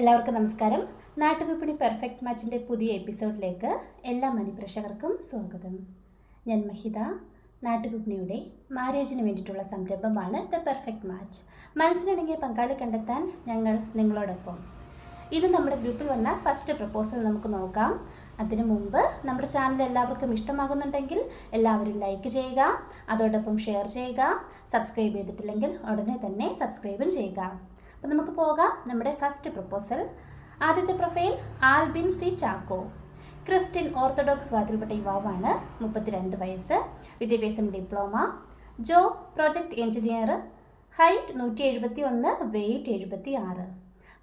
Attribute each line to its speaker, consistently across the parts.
Speaker 1: എല്ലാവർക്കും നമസ്കാരം. നാട്ടുവിപണി പെർഫെക്റ്റ് മാച്ചിൻ്റെ പുതിയ എപ്പിസോഡിലേക്ക് എല്ലാ മാന്യപ്രേക്ഷകർക്കും സ്വാഗതം. ഞാൻ മഹിത. നാട്ടുവിപണിയുടെ മാരേജിന് വേണ്ടിയിട്ടുള്ള സംരംഭമാണ് ദ പെർഫെക്റ്റ് മാച്ച്. മനസ്സിനിണങ്ങിയ പങ്കാളി കണ്ടെത്താൻ ഞങ്ങൾ നിങ്ങളോടൊപ്പം. ഇത് നമ്മുടെ ഗ്രൂപ്പിൽ വന്ന ഫസ്റ്റ് പ്രപ്പോസൽ നമുക്ക് നോക്കാം. അതിനു മുമ്പ് നമ്മുടെ ചാനൽ എല്ലാവർക്കും ഇഷ്ടമാകുന്നുണ്ടെങ്കിൽ എല്ലാവരും ലൈക്ക് ചെയ്യുക, അതോടൊപ്പം ഷെയർ ചെയ്യുക. സബ്സ്ക്രൈബ് ചെയ്തിട്ടില്ലെങ്കിൽ ഉടനെ തന്നെ സബ്സ്ക്രൈബും ചെയ്യുക. അപ്പോൾ നമുക്ക് പോകാം നമ്മുടെ ഫസ്റ്റ് പ്രപ്പോസൽ. ആദ്യത്തെ profile Albin C Chacko. Christian Orthodox വിഭാഗത്തിൽപ്പെട്ട യുവാവാണ്. 32 വയസ്സ്. വിദ്യാഭ്യാസം diploma. Job project engineer. Height 171, weight 76.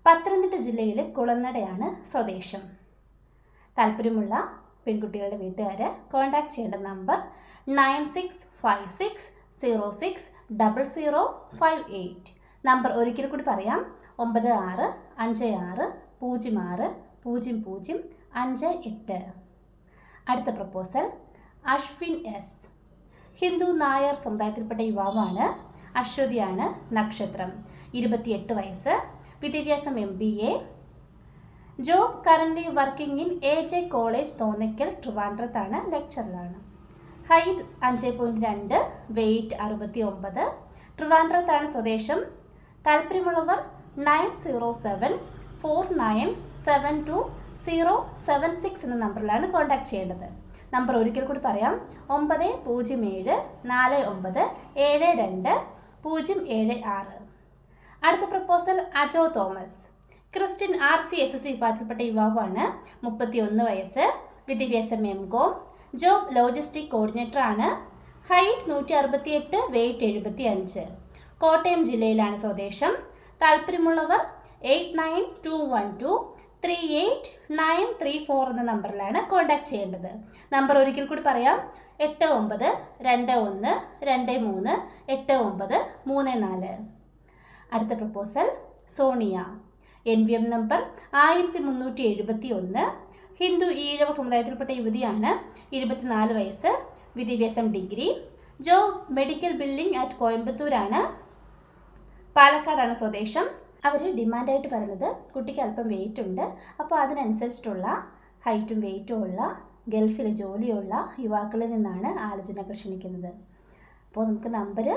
Speaker 1: Pathanamthitta ജില്ലയിലെ കുളനടയാണ് സ്വദേശം. താല്പര്യമുള്ള പെൺകുട്ടികളുടെ വീട്ടുകാർ കോൺടാക്ട് ചെയ്യേണ്ട നമ്പർ 9656060058. നമ്പർ ഒരിക്കൽ കൂടി പറയാം: 9656060058. അടുത്ത പ്രപ്പോസൽ അശ്വിൻ എസ്. ഹിന്ദു നായർ സമുദായത്തിൽപ്പെട്ട യുവാവാണ്. അശ്വതിയാണ് നക്ഷത്രം. 28 വയസ്സ്. വിദ്യാഭ്യാസം MBA. Job current working in AJ college Thonnakkal, ട്രിവാൻഡ്രത്താണ്. ലെക്ചറിലാണ്. Height 5.2, weight 69. ട്രിവാൻഡ്രത്താണ് സ്വദേശം. താല്പര്യമുള്ളവർ 9074972076 എന്ന നമ്പറിലാണ് കോൺടാക്ട് ചെയ്യേണ്ടത്. നമ്പർ ഒരിക്കൽ കൂടി പറയാം: 9074727206. അടുത്ത proposal Ajo Thomas. Christian RCSC വിഭാഗത്തിൽപ്പെട്ട യുവാവാണ്. 31 വയസ്സ്. വിദ്യാഭ്യാസം MCom. ജോബ് ലോജിസ്റ്റിക് കോർഡിനേറ്റർ ആണ്. Height 168, weight 75. കോട്ടയം ജില്ലയിലാണ് സ്വദേശം. താല്പര്യമുള്ളവർ 8921238934 എന്ന നമ്പറിലാണ് കോൺടാക്ട് ചെയ്യേണ്ടത്. നമ്പർ ഒരിക്കൽ കൂടി പറയാം: 8921238934. അടുത്ത proposal Sonia. NVM number 1371. Hindu Ezhava സമുദായത്തിൽപ്പെട്ട യുവതിയാണ്. 24 വയസ്സ്. വിദ്യാഭ്യാസം degree. Job medical billing at കോയമ്പത്തൂരാണ്. പാലക്കാടാണ് സ്വദേശം. അവർ ഡിമാൻഡായിട്ട് പറയുന്നത് കുട്ടിക്ക് അല്പം വെയിറ്റ് ഉണ്ട്, അപ്പോൾ അതിനനുസരിച്ചിട്ടുള്ള ഹൈറ്റും വെയിറ്റും ഉള്ള ഗൾഫിൽ ജോലിയുള്ള യുവാക്കളിൽ നിന്നാണ് ആലോചനകൾ ക്ഷണിക്കുന്നത്. അപ്പോൾ നമുക്ക് നമ്പർ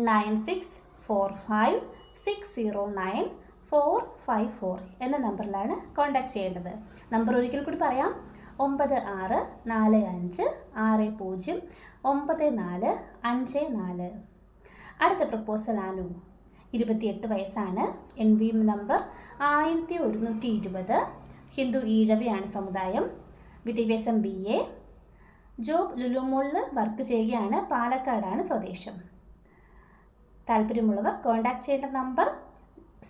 Speaker 1: 9645609454 എന്ന നമ്പറിലാണ് കോൺടാക്ട് ചെയ്യേണ്ടത്. നമ്പർ ഒരിക്കൽ കൂടി പറയാം: 9645609454. അടുത്ത പ്രപ്പോസൽ അനു. 28 വയസ്സാണ്. NVM number 1120. ഹിന്ദു ഈഴവയാണ് സമുദായം. വിദ്യാഭ്യാസം BA. ജോബ് ലുലുമോളിൽ വർക്ക് ചെയ്യുകയാണ്. പാലക്കാടാണ് സ്വദേശം. താല്പര്യമുള്ളവർ കോൺടാക്ട് ചെയ്യേണ്ട നമ്പർ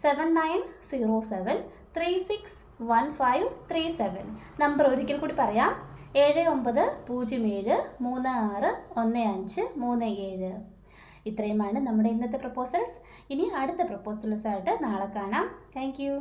Speaker 1: 7907361537. നമ്പർ ഒരിക്കൽ കൂടി പറയാം: 7907361537. ഇത്രയുമാണ് നമ്മുടെ ഇന്നത്തെ പ്രപ്പോസൽസ്. ഇനി അടുത്ത പ്രപ്പോസൽസായിട്ട് നാളെ കാണാം. Thank you.